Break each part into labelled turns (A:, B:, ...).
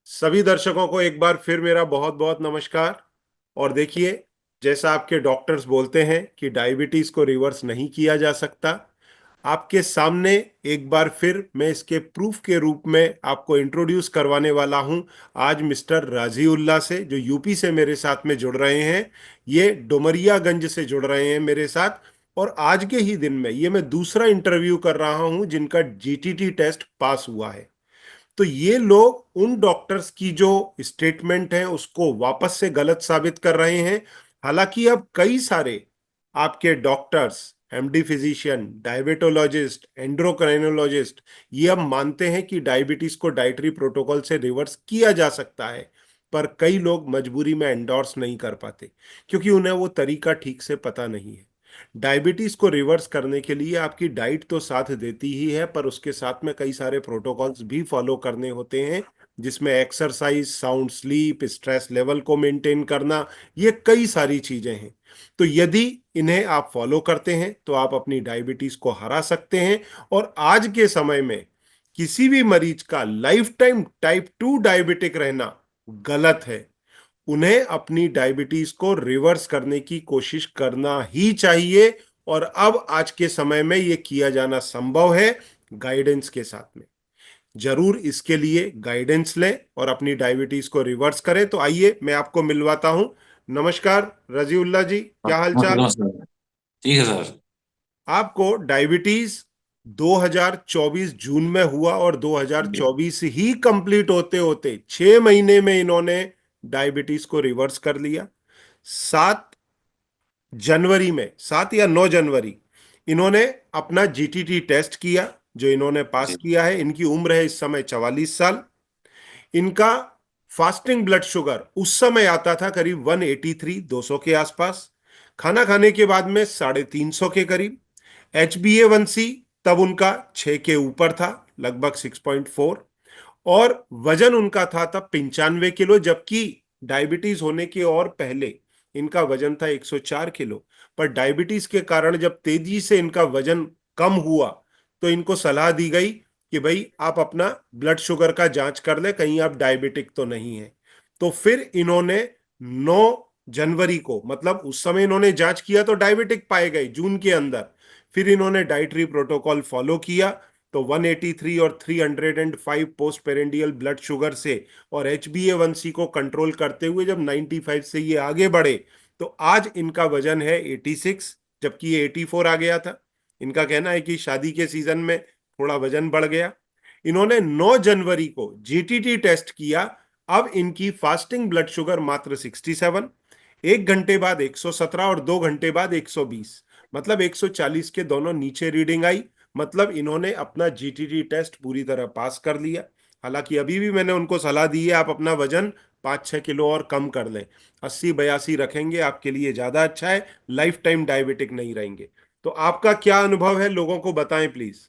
A: सभी दर्शकों को एक बार फिर मेरा बहुत बहुत नमस्कार। और देखिए, जैसा आपके डॉक्टर्स बोलते हैं कि डायबिटीज को रिवर्स नहीं किया जा सकता, आपके सामने एक बार फिर मैं इसके प्रूफ के रूप में आपको इंट्रोड्यूस करवाने वाला हूं। आज मिस्टर राजीउल्लाह से, जो यूपी से मेरे साथ में जुड़ रहे हैं। ये डुमरियागंज से जुड़ रहे हैं मेरे साथ। और आज के ही दिन में ये मैं दूसरा इंटरव्यू कर रहा हूं जिनका जीटीटी टेस्ट पास हुआ है। तो ये लोग उन डॉक्टर्स की जो स्टेटमेंट है उसको वापस से गलत साबित कर रहे हैं। हालांकि अब कई सारे आपके डॉक्टर्स, एमडी फिजिशियन, डायबिटोलॉजिस्ट, एंड्रोक्राइनोलॉजिस्ट, ये अब मानते हैं कि डायबिटीज को डाइटरी प्रोटोकॉल से रिवर्स किया जा सकता है। पर कई लोग मजबूरी में एंडोर्स नहीं कर पाते क्योंकि उन्हें वो तरीका ठीक से पता नहीं है। डायबिटीज को रिवर्स करने के लिए आपकी डाइट तो साथ देती ही है, पर उसके साथ में कई सारे प्रोटोकॉल्स भी फॉलो करने होते हैं, जिसमें exercise, sound sleep, stress level को मेंटेन करना, ये कई सारी चीजें हैं। तो यदि इन्हें आप फॉलो करते हैं तो आप अपनी डायबिटीज को हरा सकते हैं। और आज के समय में किसी भी मरीज का लाइफ टाइम टाइप 2 डायबिटिक रहना गलत है। उन्हें अपनी डायबिटीज को रिवर्स करने की कोशिश करना ही चाहिए। और अब आज के समय में यह किया जाना संभव है, गाइडेंस के साथ में। जरूर इसके लिए गाइडेंस लें और अपनी डायबिटीज को रिवर्स करें। तो आइए मैं आपको मिलवाता हूं। नमस्कार रजीउल्ला जी, क्या हालचाल?
B: नमस्कार। ठीक है सर।
A: आपको डायबिटीज 2024 जून में हुआ और 2024 ही कंप्लीट होते होते 6 महीने में इन्होंने डायबिटीज को रिवर्स कर लिया। 7 जनवरी में, 7 या 9 जनवरी, इन्होंने अपना जीटीटी टेस्ट किया, जो इन्होंने पास
B: जी।
A: किया है। इनकी उम्र है इस समय 44 साल। इनका फास्टिंग ब्लड शुगर उस समय आता था करीब 183, 200 के आसपास। खाना खाने के बाद में 350 के करीब। HbA1c तब उनका 6 के ऊपर था, लगभग 6.4। और वजन उनका था तब 95 किलो, जबकि डायबिटीज होने के और पहले इनका वजन था 104 किलो। पर डायबिटीज के कारण जब तेजी से इनका वजन कम हुआ तो इनको सलाह दी गई कि भाई आप अपना ब्लड शुगर का जांच कर ले, कहीं आप डायबिटिक तो नहीं है। तो फिर इन्होंने 9 जनवरी को, मतलब उस समय इन्होंने जांच किया तो डायबिटिक पाए गए जून के अंदर। फिर इन्होंने डाइटरी प्रोटोकॉल फॉलो किया, तो 183 और 305 पोस्ट पेरेंडियल ब्लड शुगर से और HbA1c को कंट्रोल करते हुए जब 95 से ये आगे बढ़े, तो आज इनका वजन है 86, जबकि ये 84 आ गया था। इनका कहना है कि शादी के सीजन में थोड़ा वजन बढ़ गया। इन्होंने 9 जनवरी को जीटीटी टेस्ट किया। अब इनकी फास्टिंग ब्लड शुगर मात्र 67, 1 घंटे बाद 117 और 2 घंटे बाद 120, मतलब 140 के दोनों नीचे रीडिंग आई। मतलब इन्होंने अपना जीटीटी टेस्ट पूरी तरह पास कर लिया। हालांकि अभी भी मैंने उनको सलाह दी है आप अपना वजन 5-6 किलो और कम कर लें। 80-82 रखेंगे आपके लिए ज्यादा अच्छा है, लाइफ टाइम डायबिटिक नहीं रहेंगे। तो आपका क्या अनुभव है, लोगों को बताएं प्लीज।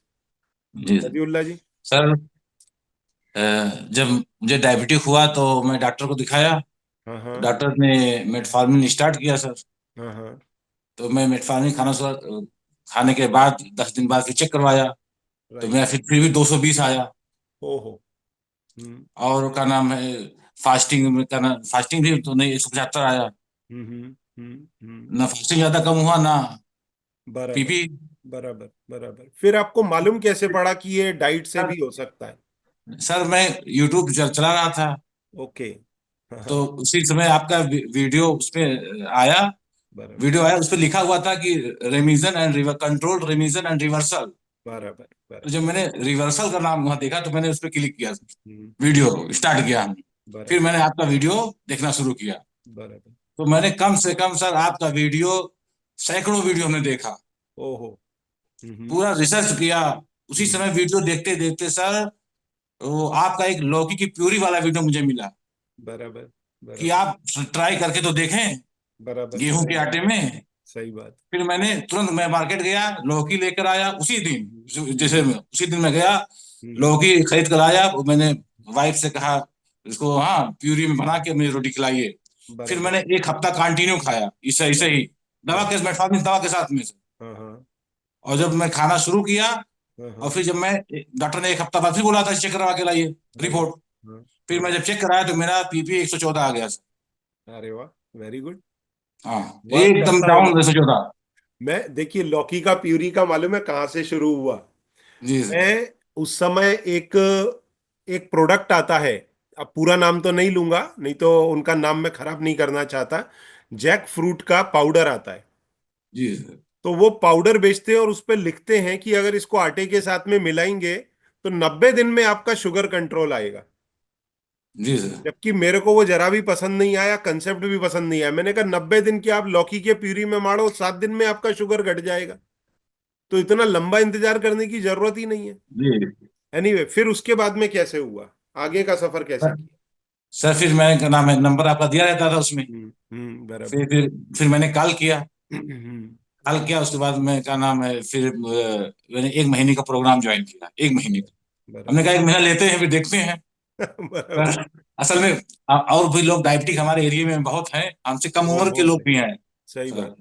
B: Ji
A: रजीउल्ला ji.
B: सर। अ, जब मुझे डायबिटिक हुआ तो मैं डॉक्टर को दिखाया।
A: हाँ हाँ।
B: डॉक्टर ने मेटफॉर्मिन स्टार्ट किया सर।
A: हाँ हाँ।
B: तो मैं मेटफॉर्मिन खाने के बाद 10 दिन बाद फिर चेक करवाया। तो
A: राइट।
B: मेरा फिर भी 220 आया।
A: ओहो। हम्म
B: और क्या नाम है, फास्टिंग भी तो नहीं, 175 आया।
A: हम्म हम्म
B: ना फास्टिंग ज्यादा कम हुआ ना
A: बराबर
B: पीपी।
A: बराबर बराबर। फिर आपको मालूम कैसे पड़ा कि ये डाइट से भी हो सकता है?
B: सर मैं यूट्यूब चला रहा था।
A: ओके। हाँ
B: तो
A: हाँ।
B: उसी समय आपका वीडियो उसमें आया।
A: बराबर
B: वीडियो आया, उस पर लिखा हुआ था कि remission and river control, remission and reversal.
A: बराबर
B: तो
A: बराबर।
B: जब मैंने रिवर्सल का नाम वहां देखा तो मैंने उस पर क्लिक किया।
A: हम्म,
B: वीडियो स्टार्ट किया हमने। फिर
A: बराबर
B: मैंने आपका वीडियो देखना शुरू किया।
A: बराबर।
B: तो मैंने कम से कम सर आपका वीडियो सैकड़ों वीडियो हमने देखा।
A: ओहो।
B: पूरा रिसर्च किया। उसी
A: हम्म,
B: समय वीडियो देखते देखते सर वो आपका एक लौकी की प्यूरी वाला वीडियो मुझे मिला
A: बराबर
B: कि
A: बराबर
B: आप ट्राई करके तो देखें
A: बराबर।
B: गेहूं
A: सही
B: के
A: बात।
B: आटे में।
A: सही बात।
B: फिर मैंने तुरंत मैं मार्केट गया, लौकी लेकर आया उसी दिन। जैसे
A: हम्म
B: उसी दिन मैं गया,
A: हम्म
B: लौकी खरीद कर आया। वो मैंने वाइफ से कहा इसको हाँ प्यूरी में बना के मुझे रोटी खिलाइए। फिर
A: बराबर
B: मैंने एक हफ्ता कंटिन्यू खाया इसे ऐसे ही, दवा
A: बराबर।
B: के मेटफॉर्मिन दवा के साथ में से।
A: हाँ हाँ
B: और जब मैं खाना शुरू किया,
A: हाँ
B: और
A: हाँ।
B: फिर जब मैं डॉक्टर ने एक हफ्ता बाद फिर बोला था चेक करवा के लाइए
A: हाँ
B: रिपोर्ट।
A: हाँ।
B: फिर मैं जब चेक कराया तो मेरा पीपी 114 आ गया सर।
A: अरे वाह, वेरी गुड।
B: हाँ,
A: वर्क
B: एकदम
A: करता
B: डाउन
A: होगा।
B: 114।
A: मैं देखिए लौकी का प्यूरी का मालूम है कहाँ से शुरू हुआ।
B: जी सर।
A: मैं उस समय एक एक प्रोडक्ट आता है, अब पूरा नाम तो नहीं लूंगा, नहीं तो उनका नाम मैं खराब नहीं करना चाहता। जैक फ्रूट का पाउडर आता है।
B: जी सर।
A: तो वो पाउडर बेचते हैं और उस पर लिखते हैं कि अगर इसको आटे के साथ में मिलाएंगे तो 90 दिन में आपका शुगर कंट्रोल आएगा।
B: जी सर।
A: जबकि मेरे को वो जरा भी पसंद नहीं आया, कंसेप्ट भी पसंद नहीं आया। मैंने कहा 90 दिन की आप लौकी के प्यूरी में मारो, 7 दिन में आपका शुगर घट जाएगा। तो इतना लंबा इंतजार करने की जरूरत ही नहीं है।
B: जी
A: एनीवे, फिर उसके बाद में कैसे हुआ, आगे का सफर कैसे
B: सर।
A: किया?
B: सर फिर मैं, क्या नाम है, नंबर आपका दिया रहता था उसमें।
A: बराबर।
B: फिर मैंने कॉल किया।
A: हम्म।
B: कॉल किया, उसके बाद मैं, क्या नाम है, फिर मैंने 1 महीने का प्रोग्राम ज्वाइन किया, 1 महीने का। हमने
A: बराबर।
B: कहा 1 महीना लेते हैं, फिर देखते हैं।
A: बराबर।
B: पर असल में और भी लोग डायबिटिक हमारे एरिया में बहुत हैं, हमसे कम
A: वो
B: उम्र के
A: बहुत
B: लोग
A: है।
B: भी हैं
A: सही
B: सर।
A: बात।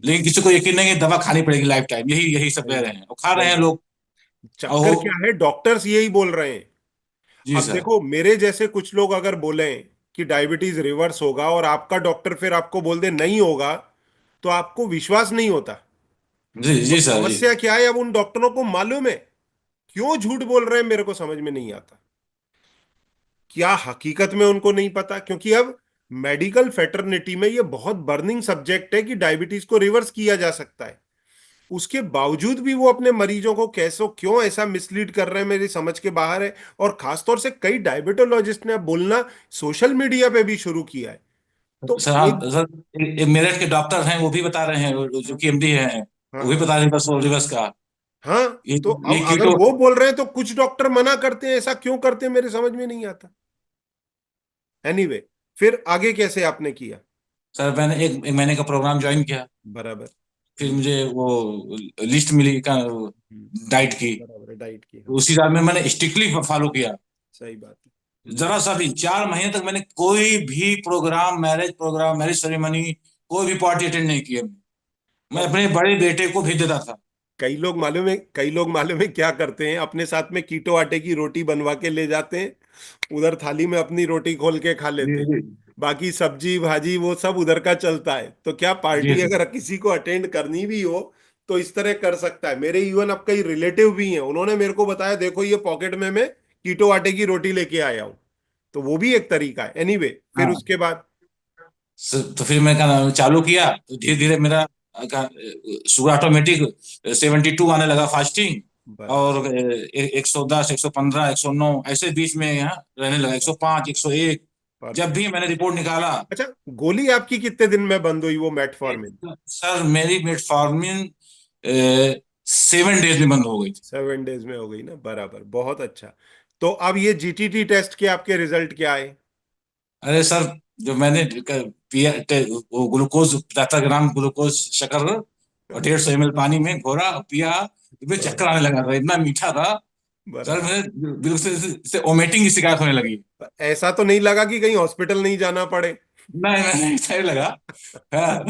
B: लेकिन किसी को यकीन नहीं है, दवा खानी पड़ेगी लाइफ टाइम, यही यही सब
A: सही
B: कह रहे
A: बात।
B: हैं और खा रहे
A: सही
B: हैं
A: बात।
B: लोग।
A: चक्कर क्या
B: और
A: है, डॉक्टर्स यही बोल रहे हैं।
B: जी
A: अब
B: सर।
A: देखो मेरे जैसे कुछ लोग अगर बोलें कि डायबिटीज रिवर्स होगा और आपका डॉक्टर फिर आपको बोल दे नहीं होगा, तो आपको विश्वास नहीं होता।
B: जी
A: और
B: जी सर। जी
A: समस्या क्या है, अब उन डॉक्टरों को मालूम है। क्यों झूठ बोल रहे हैं मेरे को समझ में नहीं आता। क्या हकीकत में उनको नहीं पता? क्योंकि अब मेडिकल फेटर्निटी में ये बहुत बर्निंग सब्जेक्ट है कि डायबिटीज को रिवर्स किया जा सकता है। उसके बावजूद भी वो अपने मरीजों को कैसे क्यों ऐसा मिसलीड कर रहे हैं, मेरी समझ के बाहर है। और खासतौर से कई डायबिटोलॉजिस्ट ने अब बोलना सोशल मीडिया पे भी शुरू किया है। तो
B: सर। हाँ
A: एक,
B: सर, एक मेरठ के डॉक्टर हैं, वो भी बता रहे हैं, जो
A: हाँ
B: कि एमडी हैं,
A: हाँ
B: वो भी
A: हाँ
B: बता रहे हैं, बस रिवर्स का।
A: हाँ।
B: ये
A: तो
B: ये
A: अब अगर
B: कीटो।
A: वो बोल रहे हैं तो कुछ डॉक्टर मना करते हैं, ऐसा क्यों करते हैं मेरे समझ में नहीं आता। एनीवे, फिर आगे कैसे आपने किया?
B: सर मैंने एक महीने का प्रोग्राम ज्वाइन किया।
A: बराबर।
B: फिर मुझे वो लिस्ट मिली का डाइट की।
A: बराबर, डाइट की,
B: तो
A: हाँ।
B: उसी हिसाब में मैंने स्ट्रिक्टली फॉलो किया।
A: सही बात है।
B: जरा सा भी 4 महीने तक मैंने कोई भी प्रोग्राम, मैरिज सेरेमनी, कोई भी पार्टी अटेंड नहीं किया। मैं
A: और
B: अपने बड़े बेटे को भेज देता था।
A: कई लोग मालूम है क्या करते हैं, अपने साथ में कीटो आटे की रोटी बनवा के ले जाते हैं, उधर थाली में अपनी रोटी खोल के खा
B: जी
A: लेते हैं।
B: जी।
A: बाकी सब्जी भाजी वो सब उधर का चलता है। तो क्या
B: जी
A: पार्टी
B: सर।
A: अगर किसी को अटेंड करनी भी हो तो इस तरह कर सकता है। मेरे इवन अब कई रिलेटिव भी हैं, उन्होंने मेरे को बताया देखो ये पॉकेट में मैं कीटो आटे की रोटी लेके आया हूं। तो वो भी एक तरीका है। एनीवे, फिर
B: हाँ।
A: उसके बाद?
B: तो फिर मैं, क्या नाम, चालू किया, तो धीरे धीरे मेरा शुगर ऑटोमेटिक 72 आने लगा फास्टिंग।
A: बराबर।
B: और 110, 115, 109 ऐसे बीच में यहाँ रहने लगा, 105, 101। जब
A: परफेक्ट।
B: भी मैंने रिपोर्ट निकाला।
A: अच्छा, गोली आपकी कितने दिन में बंद हुई, वो मेटफॉर्मिन?
B: सर मेरी मेटफॉर्मिन 7 डेज में बंद हो गई थी।
A: 7 डेज में हो गई ना, बराबर, बहुत अच्छा। तो अब ये जीटीटी टेस्ट के आपके रिजल्ट क्या आए?
B: अरे सर, जो मैंने पिया, वो ग्लूकोज, 75 ग्राम ग्लूकोज शक्कर और 150 ml पानी में घोरा और पिया, तो मुझे चक्कर
A: बराबर।
B: आने लगा था, इतना मीठा था। सर
A: बराबर।
B: मुझे बिल्कुल से वोमिटिंग की शिकायत होने लगी।
A: ऐसा तो नहीं लगा कि कहीं हॉस्पिटल नहीं जाना पड़े?
B: नहीं नहीं नहीं, सही लगा। हाँ।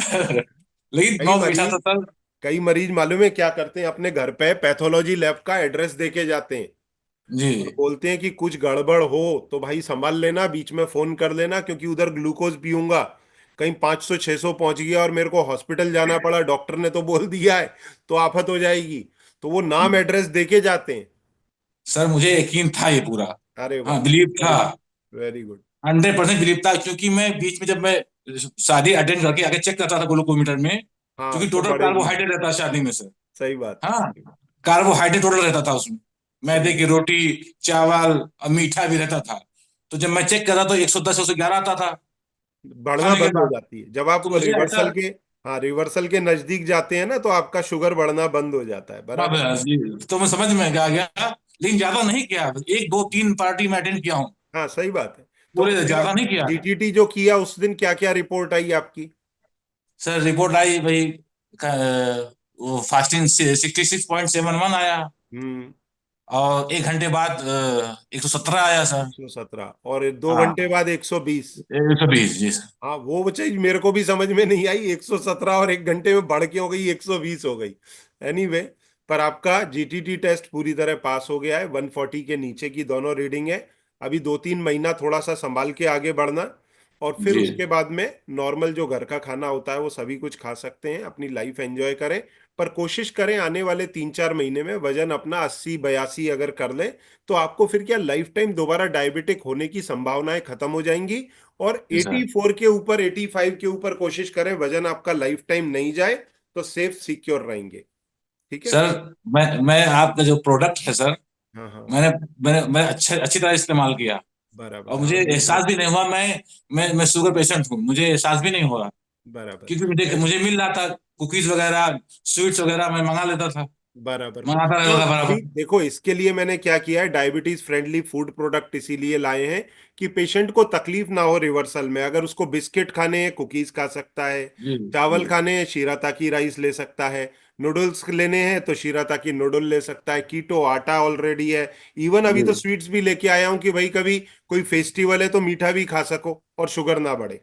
B: लेकिन
A: कई
B: बहुत मीठा था
A: मरीज
B: सर।
A: कई मरीज मालूम है क्या करते हैं, अपने घर पे पैथोलॉजी लैब का एड्रेस दे के जाते हैं और
B: जी
A: बोलते हैं कि कुछ गड़बड़ हो तो भाई संभाल लेना, बीच में फोन कर लेना, क्योंकि उधर ग्लूकोज पीऊंगा, कहीं 500 600 पहुंच गया और मेरे को हॉस्पिटल जाना पड़ा, डॉक्टर ने तो बोल दिया है, तो आफत हो जाएगी। तो वो नाम एड्रेस दे के जाते हैं।
B: सर, मुझे यकीन था ये पूरा।
A: अरे वाह,
B: हाँ, बिलीव था।
A: Very good. Very good.
B: 100% believe था, क्योंकि मैं बीच में जब मैं शादी अटेंड करके आके चेक करता था ग्लूकोमीटर में,
A: हाँ,
B: क्योंकि
A: तो
B: टोटल
A: बढ़ेगी।
B: कार्बोहाइड्रेट रहता है शादी में सर।
A: सही बात है।
B: हाँ, कार्बोहाइड्रेट टोटल रहता था उसमें,
A: सही
B: मैदे की
A: बात।
B: रोटी, चावल और मीठा भी रहता था। तो जब मैं चेक करा तो 110, 111 आता था
A: बढ़ना
B: खाने के
A: बंद हो
B: बाद।
A: जाती है जब
B: तो
A: आप
B: मुझे ऐसा,
A: रिवर्सल के, हाँ, रिवर्सल के नजदीक जाते हैं ना, तो आपका शुगर बढ़ना बंद हो जाता है।
B: हाँ
A: बराबर।
B: बस, तो मैं समझ में आ गया। लेकिन ज्यादा नहीं किया, एक दो तीन पार्टी में अटेंड किया हूँ,
A: हाँ, सही बात है। तो
B: पूरे
A: फिर
B: ज्यादा
A: आप
B: नहीं किया।
A: जीटीटी जो किया उस दिन क्या क्या रिपोर्ट आई आपकी?
B: सर रिपोर्ट आई भाई, वो फास्टिंग 66.71 आया।
A: हम्म।
B: और 1 घंटे बाद 117 आया सर।
A: 117 और 2 घंटे
B: हाँ,
A: बाद 120।
B: 120 जी सर।
A: हाँ, वो चीज मेरे को भी समझ में नहीं आई, 117 और 1 घंटे में बढ़ के हो गई 120 हो गई। एनीवे, पर आपका जीटीटी टेस्ट पूरी तरह पास हो गया है, 140 के नीचे की दोनों रीडिंग है। अभी 2-3 महीना थोड़ा सा संभाल के आगे बढ़ना, और फिर
B: जी
A: उसके बाद में नॉर्मल जो घर का खाना होता है वो सभी कुछ खा सकते हैं, अपनी लाइफ एंजॉय करें। पर कोशिश करें आने वाले 3-4 महीने में वजन अपना 80-82 अगर कर लें, तो आपको फिर क्या लाइफ टाइम दोबारा डायबिटिक होने की संभावनाएं खत्म हो जाएंगी। और
B: सर।
A: 84 के ऊपर, 85 के ऊपर कोशिश करें वजन आपका लाइफ टाइम नहीं जाए, तो सेफ सिक्योर रहेंगे। ठीक है।
B: सर मैं आपका जो प्रोडक्ट है सर,
A: हाँ हाँ।
B: मैंने मैं अच्छी तरह इस्तेमाल किया।
A: बराबर,
B: और
A: हाँ
B: मुझे
A: बिल्कुल।
B: एहसास भी नहीं हुआ, मैं शुगर पेशेंट हूँ, मुझे एहसास भी नहीं हो रहा।
A: बराबर।
B: क्योंकि मुझे
A: ऐस-
B: मुझे मिल रहा था कुकीज वगैरह, स्वीट्स वगैरह, मैं मंगा लेता था,
A: बराबर।
B: मंगाता
A: तो
B: रहता था
A: अभी
B: बराबर।
A: देखो, इसके लिए मैंने क्या किया है, डायबिटीज फ्रेंडली फूड प्रोडक्ट इसीलिए लाए हैं कि पेशेंट को तकलीफ ना हो रिवर्सल में। अगर उसको बिस्किट खाने हैं, कुकीज खा सकता है।
B: जी
A: चावल
B: जी
A: खाने हैं, शीराताकी राइस ले सकता है। नूडल्स लेने हैं तो शीराताकी नूडल ले सकता है, कीटो आटा ऑलरेडी है। इवन अभी
B: जी
A: तो स्वीट्स भी लेके आया हूं कि भाई कभी कोई फेस्टिवल है तो मीठा भी खा सको और शुगर ना बढ़े।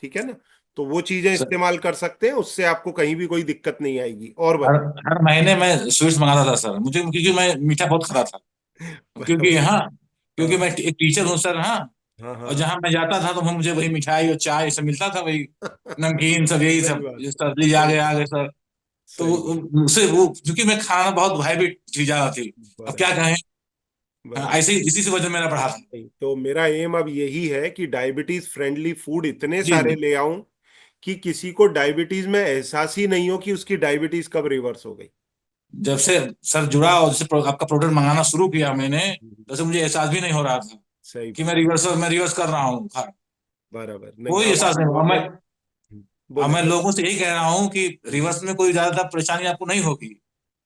A: ठीक है ना। तो वो चीजें
B: सर।
A: इस्तेमाल कर सकते हैं, उससे आपको कहीं भी कोई दिक्कत नहीं आएगी। और
B: हर
A: बताओ।
B: हर महीने मैं स्वीट्स मंगाता था सर, मुझे क्योंकि मैं मीठा बहुत खाता था। क्योंकि
A: बराबर।
B: हाँ, क्योंकि
A: हाँ
B: मैं एक टीचर हूँ सर। हाँ।
A: हाँ
B: और
A: हाँ।
B: जहाँ मैं जाता था तो वहाँ मुझे वही मिठाई और चाय सब मिलता था, वही नमकीन सब, यही
A: सही
B: सब,
A: बात
B: ये
A: है।
B: सब ली
A: सही
B: आ
A: बात।
B: गए सर। तो
A: सही बात।
B: उससे वो, क्योंकि मैं खाना बहुत हैबिट थी, ज्यादा थी। अब क्या
A: बराबर।
B: कहें। हाँ,
A: बराबर।
B: ऐसे ही इसी से वजन मेरा बढ़ा था।
A: नहीं, तो मेरा एम अब यही है कि डायबिटीज फ्रेंडली फूड इतने
B: जी
A: सारे
B: जी।
A: ले आऊं कि किसी को डायबिटीज में एहसास ही नहीं हो कि उसकी डायबिटीज कब रिवर्स हो गई।
B: जब से सर जुड़ा और जैसे आपका प्रोडक्ट मंगाना शुरू किया मैंने,
A: हम्म।
B: तब से मुझे एहसास भी नहीं हो रहा था
A: सही
B: कि
A: बात।
B: मैं रिवर्स कर रहा हूँ। हाँ,
A: बराबर। नहीं,
B: कोई
A: अब
B: एहसास
A: आप
B: नहीं हुआ।
A: नॉर्मल।
B: अब
A: बोले
B: मैं
A: बोले।
B: लोगों से यही कह रहा हूँ कि रिवर्स में कोई ज्यादा परेशानी आपको नहीं होगी।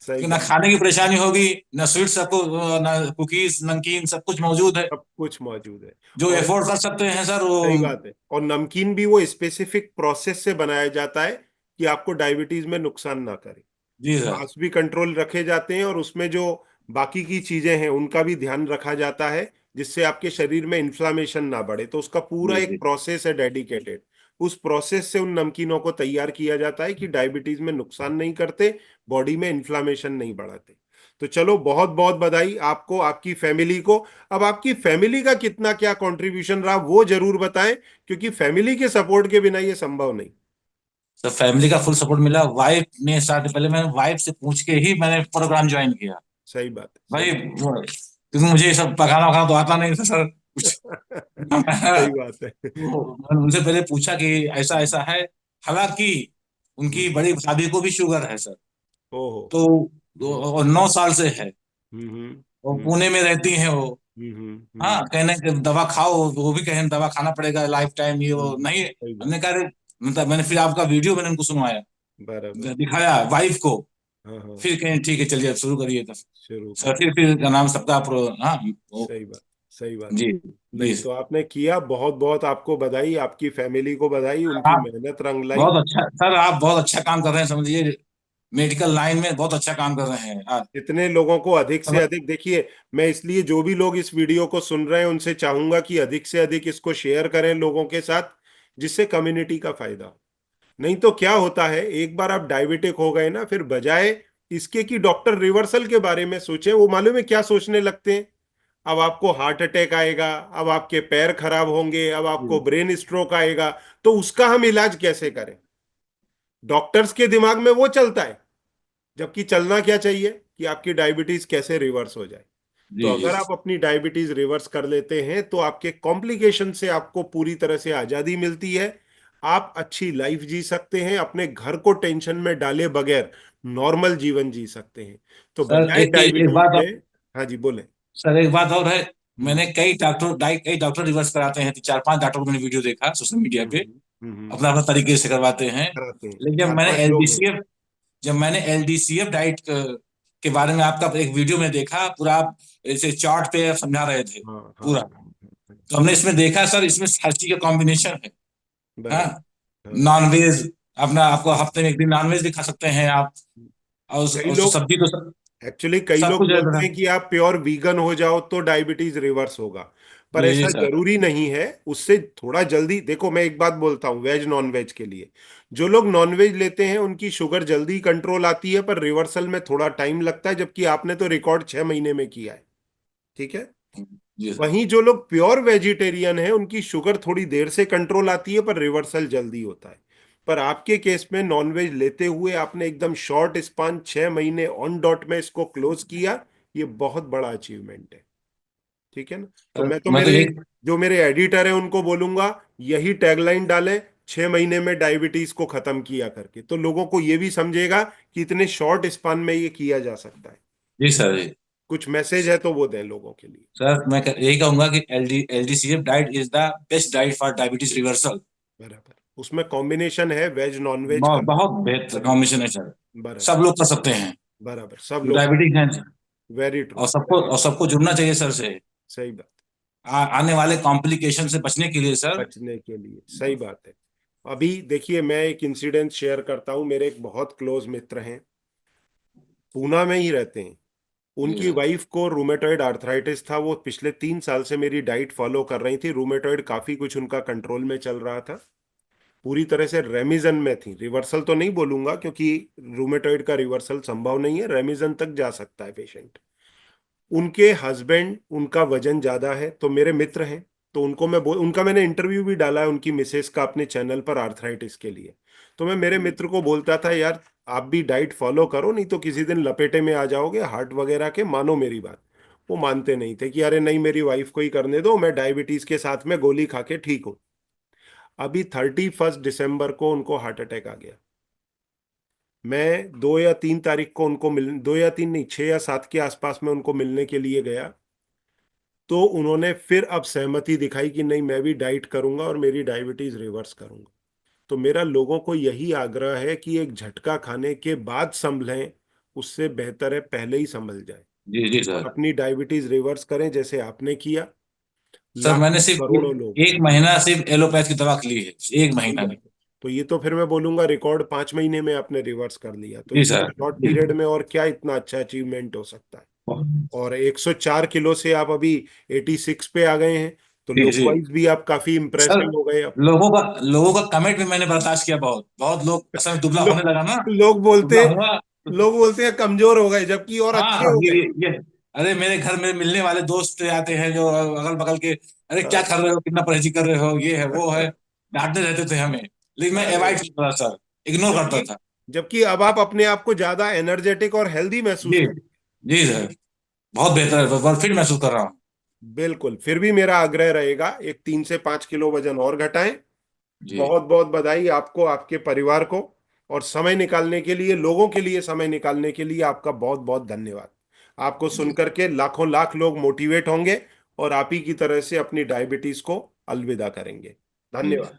A: सही
B: कि ना
A: बात।
B: खाने की परेशानी होगी, ना स्वीट्स आपको, ना कुकीज नमकीन, सब कुछ मौजूद है।
A: सब कुछ मौजूद है।
B: जो
A: और
B: एफोर्ड कर सकते हैं सर वो।
A: सही बात है, और नमकीन भी वो स्पेसिफिक प्रोसेस से बनाया जाता है कि आपको डायबिटीज में नुकसान ना करे।
B: जी सर।
A: मांस भी कंट्रोल रखे जाते हैं, और उसमें जो बाकी की चीजें हैं उनका भी ध्यान रखा जाता है, जिससे आपके शरीर में इन्फ्लामेशन ना बढ़े। तो उसका पूरा
B: जी
A: एक
B: जी
A: प्रोसेस है डेडिकेटेड। उस प्रोसेस से उन नमकीनों को तैयार किया जाता है कि डायबिटीज में नुकसान नहीं करते, बॉडी में इन्फ्लामेशन नहीं बढ़ाते। तो चलो, बहुत बहुत बधाई आपको, आपकी फैमिली को। अब आपकी फैमिली का कितना क्या कंट्रीब्यूशन रहा वो जरूर बताएं, क्योंकि फैमिली के सपोर्ट के बिना ये संभव नहीं।
B: सर, फैमिली का फुल सपोर्ट मिला। वाइफ ने साथ, पहले मैंने वाइफ से पूछ के ही मैंने प्रोग्राम ज्वाइन किया।
A: सही बात है। सही
B: भाई क्योंकि मुझे ये सब पकाना वकाना तो आता नहीं था सर कुछ।
A: सही बात है।
B: मैंने उनसे पहले पूछा कि ऐसा ऐसा है। हालांकि उनकी
A: हम्म।
B: बड़ी भाभी को भी शुगर है सर।
A: ओहो।
B: तो और 9 साल से है।
A: हम्म
B: वो
A: हम्म
B: पुणे में रहती हैं वो। हाँ, कहने कि दवा खाओ, वो भी कहें दवा खाना पड़ेगा लाइफ टाइम, ये वो नहीं।
A: सही बात।
B: हमने कहा अरे, मतलब मैंने फिर आपका वीडियो मैंने उनको सुनवाया,
A: बराबर।
B: दिखाया वाइफ को।
A: हाँ हाँ।
B: फिर कहें ठीक है, चलिए अब शुरू करिए तब।
A: शुरू
B: सर
A: करें।
B: फिर का नाम सबका प्रो, हाँ
A: सही बात। सही बात।
B: जी जी।
A: नहीं, तो आपने किया, बहुत बहुत आपको बधाई, आपकी फैमिली को बधाई, उनकी
B: आप
A: मेहनत रंग लाई।
B: बहुत अच्छा सर, आप बहुत अच्छा काम कर रहे हैं, समझिए मेडिकल लाइन में बहुत अच्छा काम कर रहे हैं आप।
A: इतने लोगों को अधिक से अधिक, देखिए, मैं इसलिए जो भी लोग इस वीडियो को सुन रहे हैं उनसे चाहूंगा कि अधिक से अधिक इसको शेयर करें लोगों के साथ, जिससे कम्युनिटी का फायदा हो। नहीं तो क्या होता है, एक बार आप डायबिटिक हो गए ना, फिर बजाय इसके कि डॉक्टर रिवर्सल के बारे में सोचें, वो मालूम है क्या सोचने लगते हैं? अब आपको हार्ट अटैक आएगा, अब आपके पैर खराब होंगे, अब आपको
B: जी
A: ब्रेन स्ट्रोक आएगा, तो उसका हम इलाज कैसे करें? डॉक्टर्स के दिमाग में वो चलता है। जबकि चलना क्या चाहिए कि आपकी डायबिटीज कैसे रिवर्स हो जाए। तो
B: जी जी।
A: अगर आप अपनी डायबिटीज रिवर्स कर लेते हैं तो आपके कॉम्प्लिकेशन से आपको पूरी तरह से आजादी मिलती है। आप अच्छी लाइफ जी सकते हैं, अपने घर को टेंशन में डाले बगैर नॉर्मल जीवन जी सकते हैं। तो
B: सर
A: बजाय
B: एक
A: डायबिटीज
B: बात
A: में।
B: और,
A: हाँ जी, बोले।
B: सर एक बात और है।
A: हम्म
B: मैंने कई डॉक्टर रिवर्स कराते हैं, 4-5 डॉक्टर को मैंने वीडियो देखा सोशल मीडिया पे,
A: हम्म।
B: अपना अपना तरीके से करवाते हैं।
A: कराते हैं,
B: लेकिन
A: चार पांच लोग हैं।
B: जब मैंने एलडीसीएफ डाइट के बारे में आपका एक वीडियो में देखा, पूरा आप ऐसे चार्ट पे आप समझा रहे थे
A: हाँ हाँ
B: पूरा।
A: हाँ। हाँ,
B: तो हमने इसमें देखा सर, इसमें हर चीज का कॉम्बिनेशन है।
A: बराबर।
B: हाँ,
A: हाँ।
B: नॉन वेज, अपना आपको हफ्ते में एक दिन नॉन वेज भी खा सकते हैं आप।
A: कई
B: और
A: लोग,
B: सब्जी तो सब,
A: एक्चुअली कई
B: सब
A: लोग
B: कुछ है
A: बोलते
B: सर।
A: हैं कि आप प्योर वीगन हो जाओ तो डायबिटीज रिवर्स होगा। पर
B: जी जी
A: ऐसा
B: सर।
A: जरूरी नहीं है। उससे थोड़ा जल्दी देखो, मैं एक बात बोलता हूँ वेज नॉन वेज के लिए। जो लोग नॉन वेज लेते हैं उनकी शुगर जल्दी कंट्रोल आती है, पर रिवर्सल में थोड़ा टाइम लगता है, जबकि आपने तो रिकॉर्ड 6 महीने में किया है। ठीक है।
B: जी सर।
A: वहीं जो लोग प्योर वेजिटेरियन हैं उनकी शुगर थोड़ी देर से कंट्रोल आती है पर रिवर्सल जल्दी होता है। पर आपके केस में नॉनवेज लेते हुए आपने एकदम शॉर्ट स्पान 6 महीने ऑन डॉट में इसको क्लोज किया, ये बहुत बड़ा अचीवमेंट है। ठीक है ना? तो मैं तो
B: मैं तो
A: मेरे
B: एक
A: जो मेरे एडिटर है उनको बोलूंगा यही टैगलाइन डालें, 6 महीने में डायबिटीज को खत्म किया करके, तो लोगों को ये भी समझेगा कि इतने शॉर्ट स्पान में ये किया जा सकता है।
B: जी सर जी।
A: कुछ मैसेज है तो वो दें लोगों के लिए।
B: सर मैं यही कहूंगा कि LDCF diet is the best diet for diabetes reversal.
A: बराबर, उसमें कॉम्बिनेशन है वेज नॉन वेज का।
B: बहुत बेहतर कॉम्बिनेशन है सर।
A: बराबर।
B: सब लोग कर सकते हैं
A: बराबर, सब
B: जो
A: लोग।
B: डायबिटीज हैं।
A: Very true.
B: और सबको जुड़ना चाहिए सर से।
A: सही बात।
B: आने वाले कॉम्प्लिकेशन से बचने के लिए सर।
A: बचने के लिए सही बात है। अभी देखिए मैं एक इंसिडेंट शेयर करता हूँ, मेरे एक बहुत क्लोज मित्र हैं, पूना में ही रहते हैं।
B: जी
A: उनकी
B: सर।
A: वाइफ को रूमेटॉइड आर्थराइटिस था, वो पिछले 3 साल से मेरी डाइट फॉलो कर रही थी, रूमेटॉइड काफी कुछ उनका कंट्रोल में चल रहा था, पूरी तरह से रेमिजन में थी। रिवर्सल तो नहीं बोलूंगा क्योंकि रूमेटॉइड का रिवर्सल संभव नहीं है, रेमिजन तक जा सकता है पेशेंट। उनके हस्बैंड, उनका वजन ज्यादा है, तो मेरे मित्र हैं, तो उनका मैंने इंटरव्यू भी डाला है उनकी मिसेस का अपने चैनल पर आर्थराइटिस के लिए। तो मैं मेरे मित्र को बोलता था यार आप भी डाइट फॉलो करो, नहीं तो किसी दिन लपेटे में आ जाओगे हार्ट वगैरह के, मानो मेरी बात। वो मानते नहीं थे कि अरे नहीं मेरी वाइफ को ही करने दो, मैं डायबिटीज के साथ में गोली खा के ठीक हूं। अभी 31 दिसंबर को उनको हार्ट अटैक आ गया। मैं 2 या 3 तारीख को उनको मिल 2 या 3 नहीं, 6 या 7 के आसपास में उनको मिलने के लिए गया। तो उन्होंने फिर अब सहमति दिखाई कि नहीं मैं भी डाइट करूंगा और मेरी डायबिटीज रिवर्स करूंगा। तो मेरा लोगों को यही आग्रह है कि एक झटका खाने के बाद संभलें, उससे बेहतर है पहले ही संभल जाए
B: जी जी
A: और
B: सर।
A: अपनी डायबिटीज रिवर्स करें जैसे आपने किया।
B: सर मैंने
A: लाखों
B: सिर्फ
A: करोड़ों लोग।
B: एक महीना सिर्फ एलोपैथ की दवा ली है, एक
A: सही
B: महीना में।
A: बात है। तो ये तो फिर मैं बोलूंगा रिकॉर्ड 5 महीने में आपने रिवर्स कर लिया, तो
B: जी
A: इतने
B: सर।
A: शॉर्ट पीरियड में और क्या इतना अच्छा अचीवमेंट हो सकता है। और 104 किलो से आप अभी 86 पे आ गए हैं, तो
B: जी
A: लुक
B: जी
A: वाइज भी आप काफी
B: सर।
A: इंप्रेसिव हो गए अब।
B: लोगों का कमेंट भी मैंने बर्दाश्त किया। बहुत बहुत लोग असल में दुबला
A: लो,
B: होने लगा ना।
A: लोग
B: दुबला
A: बोलते
B: हुआ।
A: लोग बोलते हैं कमजोर हो गए, जबकि और अच्छे
B: हाँ
A: हो गए।
B: ये अरे मेरे घर में मिलने वाले दोस्त आते हैं जो अगल बगल के, अरे क्या
A: हाँ,
B: कर रहे हो, कितना परहेजी कर रहे हो, ये है वो है, डांटते रहते थे हमें। लेकिन मैं
A: अरे
B: अवॉइड करता था सर, इग्नोर करता
A: जबकि
B: था।
A: जबकि अब आप अपने आप को ज्यादा एनर्जेटिक और हेल्दी महसूस
B: जी
A: कर।
B: जी सर। बहुत बेहतर है, फिट महसूस कर रहा हूँ।
A: बिल्कुल, फिर भी मेरा आग्रह रहेगा एक 3 से 5 किलो वजन और घटाएं।
B: जी
A: बहुत बहुत बधाई आपको, आपके परिवार को, और समय निकालने के लिए, लोगों के लिए समय निकालने के लिए आपका बहुत बहुत धन्यवाद। आपको
B: जी
A: सुनकर के लाखों लाख लोग मोटिवेट होंगे और आप ही की तरह से अपनी डायबिटीज को अलविदा करेंगे।
B: जी
A: धन्यवाद।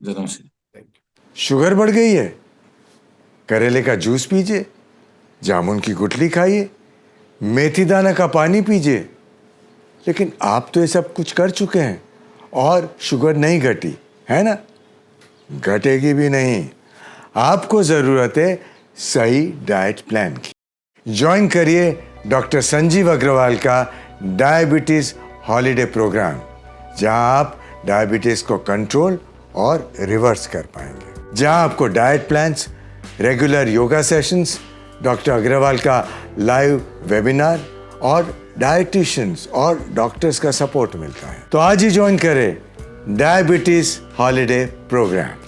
B: जरूर से।
A: Thank you.
C: शुगर बढ़ गई है? करेले का जूस पीजिए, जामुन की गुठली खाइए, मेथी दाना का पानी पीजिए। लेकिन आप तो ये सब कुछ कर चुके हैं और शुगर नहीं घटी, है ना? घटेगी भी नहीं। आपको जरूरत है सही डाइट प्लान की। ज्वाइन करिए डॉक्टर संजीव अग्रवाल का डायबिटीज हॉलिडे प्रोग्राम, जहां आप डायबिटीज को कंट्रोल और रिवर्स कर पाएंगे, जहां आपको diet plans, regular yoga sessions, doctor Agarwal का लाइव वेबिनार और डाइटिशियंस और डॉक्टर्स का सपोर्ट मिलता है। तो आज ही ज्वाइन करें डायबिटीज हॉलिडे प्रोग्राम।